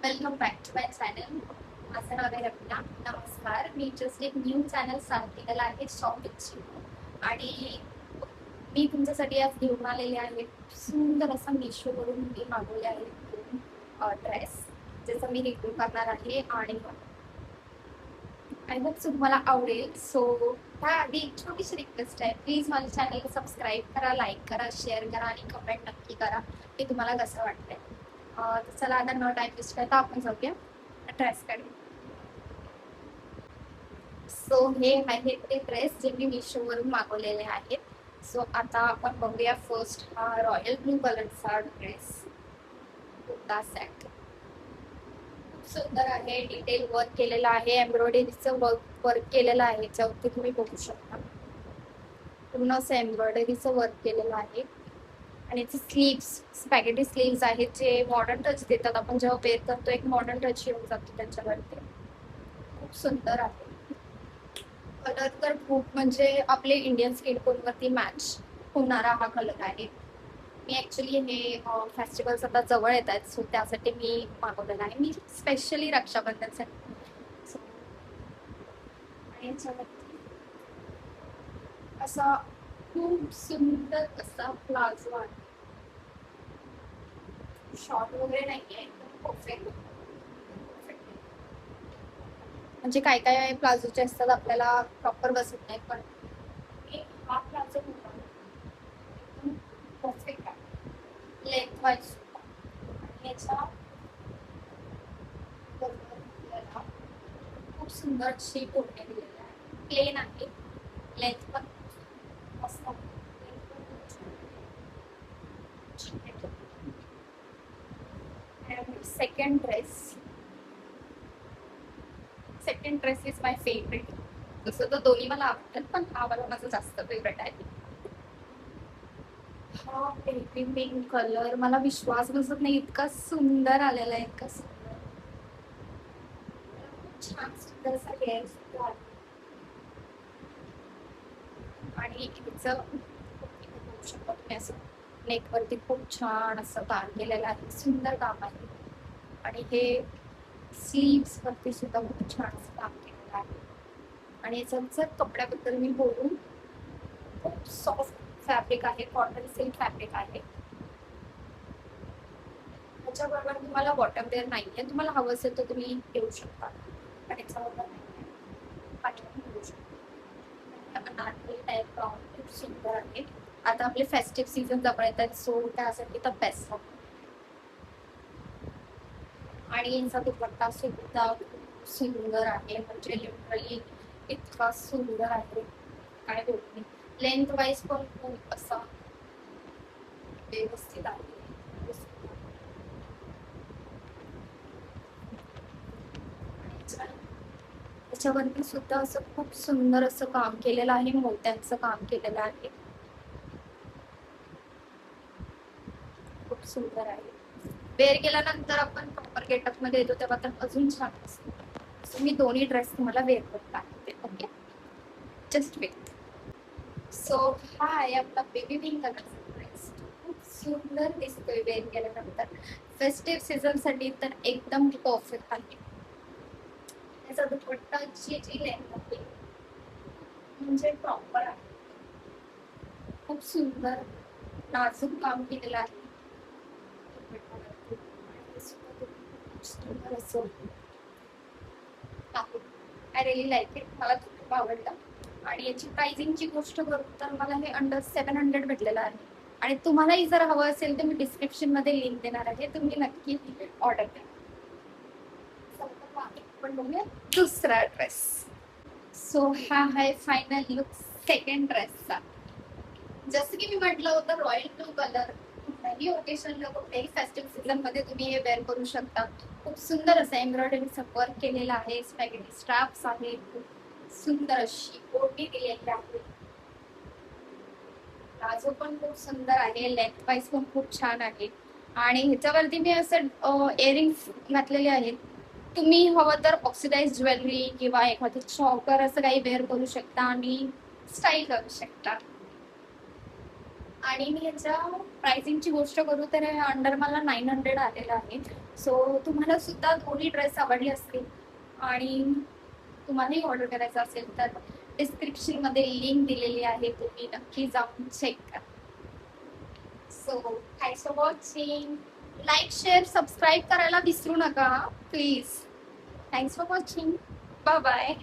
Welcome back to my channel. माझं नाव आहे रत्ना. नमस्कार. मी जस्ट एक न्यू चॅनल स्टार्ट केलेला आहे शॉपिंगची आणि मी तुमच्यासाठी आज घेऊन आलेले आहे सुंदर असा मिशोवरून मी मागवले आहे ड्रेस, ज्याचा मी रिव्ह्यू करणार आहे आणि आय होप सो तुम्हाला आवडेल. सो त्याआधी एक छोटीशी रिक्वेस्ट आहे, प्लीज माझ्या चॅनलला सबस्क्राईब करा, लाईक करा, शेअर करा आणि कमेंट नक्की करा की तुम्हाला कसं वाटतंय. तर चला आता न टाइम वेस्ट करता आपण जाऊया ड्रेसकडे. सो हे आहेत ते ड्रेस जे मी मिशोवरून मागवलेले आहेत. सो आता आपण बघूया फर्स्ट हा रॉयल ब्लू कलरचा ड्रेस, कुर्ता सेट. खूप सुंदर आहे, डिटेल वर्क केलेलं आहे, एम्ब्रॉयडरीचं वर्क केलेलं आहे, याच्यावरती तुम्ही बघू शकता. पूर्ण असं एम्ब्रॉयडरीचं वर्क केलेलं आहे आणि याचे स्लीव्स स्पॅगेटी स्लीव्स आहेत, जे मॉडर्न टच देतात. आपण जेव्हा वेअर करतो एक मॉडर्न टच येऊन जातो त्याच्यावरती. खूप सुंदर आहे. कलर तर खूप म्हणजे आपले इंडियन स्किन टोनवरती मॅच होणारा हा कलर आहे. मी ऍक्च्युली हे फेस्टिवल्स आता जवळ येत आहेत, सो त्यासाठी मी मागवलेलं आहे, मी स्पेशली रक्षाबंधनसाठी. सो आणि याच्यावरती असा खूप सुंदर असा प्लाझो आहे. शॉर्ट वगैरे नाहीये, एकदम परफेक्ट. म्हणजे काय काय प्लाझोचे असतात आपल्याला प्रॉपर बसत नाही, पण हा प्लाझो एकदम परफेक्ट आहे लेंथ वाईज. आणि याच्या बरोबर खूप सुंदर अशी कोटणे दिलेली आहे, प्लेन आहे, लेंथ पण मस्त आहे. Second dress is my favourite. तसं तर दोन्ही मला आवडतात, पण हा वाला माझा जास्त फेवरेट आहे. हा बेबी पिंक कलर, मला विश्वास बसत नाही, इतका सुंदर आलेला आहे, इतका सुंदर. छान सुंदर असा हेअर सुद्धा आहे आणि हिचं बघू शकता तुम्ही असं नेकवरती खूप छान असं काम केलेलं आहे, सुंदर काम आहे. आणि हे स्लीव्स वरती सुद्धा खूप छान असं काम केलेलं आहे. आणि याचं जर कपड्याबद्दल मी बोलू, खूप सॉफ्ट फॅब्रिक आहे, कॉटन सिल्क फॅब्रिक आहे. त्याच्याबरोबर तुम्हाला बॉटम वेअर नाहीये, तुम्हाला हवं असेल तर तुम्ही घेऊ शकता, पण याच्याबरोबर नाहीये, पाठवून घेऊ शकता. अनारकली टाईप गाऊन खूप सुंदर आहे. आता आपले फेस्टिव्ह सीझन जवळ येत आहेत, सो त्यासाठी तर बेस्ट आहे. आणि यांचा दुपट्टा सुद्धा खूप सुंदर आहे, म्हणजे लिटरली इतका सुंदर आहे काय बोलते. लेंथ वाईज पण खूप असा व्यवस्थित आहे. त्याच्यावरती सुद्धा असं खूप सुंदर असं काम केलेलं आहे, मोत्यांचं काम केलेलं आहे, खूप सुंदर आहे. वेअर केल्यानंतर आपण प्रॉपर गेटअप मध्ये येतो तेव्हा तर अजून छान असतो. सो मी दोन्ही ड्रेस तुम्हाला वेअर करत आहे, ओके, जस्ट वेट. सो हा आहे आपला बेबी पिंक कलरचा ड्रेस, खूप सुंदर दिसतोय वेअर केल्यानंतर. फेस्टिव्ह सीझन साठी तर एकदम परफेक्ट आहे. त्याचा दुपट्टाची जी लेंथ आहे म्हणजे प्रॉपर आहे, खूप सुंदर नाजूक काम केलेलं आहे. आय रिअली लाईक इट, मला खूप आवडलं. आणि याची प्राइसिंगची गोष्ट करू तर मला हे अंडर 700 भेटलेलं आहे. आणि तुम्हालाही जर हवं असेल तर मी डिस्क्रिप्शन मध्ये लिंक देणार आहे, तुम्ही नक्की ऑर्डर करा. पण बघूया दुसरा ड्रेस. सो हा आहे फायनल लुक सेकंड ड्रेसचा. जसं की मी म्हटलं होतं, रॉयल ब्लू कलर कुठल्याही ओकेशनला कुठल्याही फेस्टिव्ह सीझन मध्ये तुम्ही हे वेअर करू शकता. खूप सुंदर असं एम्ब्रॉयडरीचं वर्क केलेलं आहे, स्पॅगेटी स्ट्रॅप्स आहे, खूप सुंदर अशी ओढणी दिलेली आहे. प्लाझो पण खूप सुंदर आहे, लेंथ वाईज पण खूप छान आहे. आणि ह्याच्यावरती मी असं इयरिंग्स घातलेले आहेत. तुम्ही हवं तर ऑक्सिडाइज ज्वेलरी किंवा एखादं चॉकर असं काही वेअर करू शकता आणि स्टाईल करू शकता. आणि मी ह्याच्या प्राइसिंगची गोष्ट करू तर अंडर मला 900 आलेलं आहे. सो तुम्हाला सुद्धा दोन्ही ड्रेस आवडले असतील आणि तुम्हालाही ऑर्डर करायचं असेल तर डिस्क्रिप्शनमध्ये लिंक दिलेली आहे, तुम्ही नक्की जाऊन चेक करा. So thanks for watching. Like share subscribe करायला विसरू नका please. Thanks for watching. Bye bye.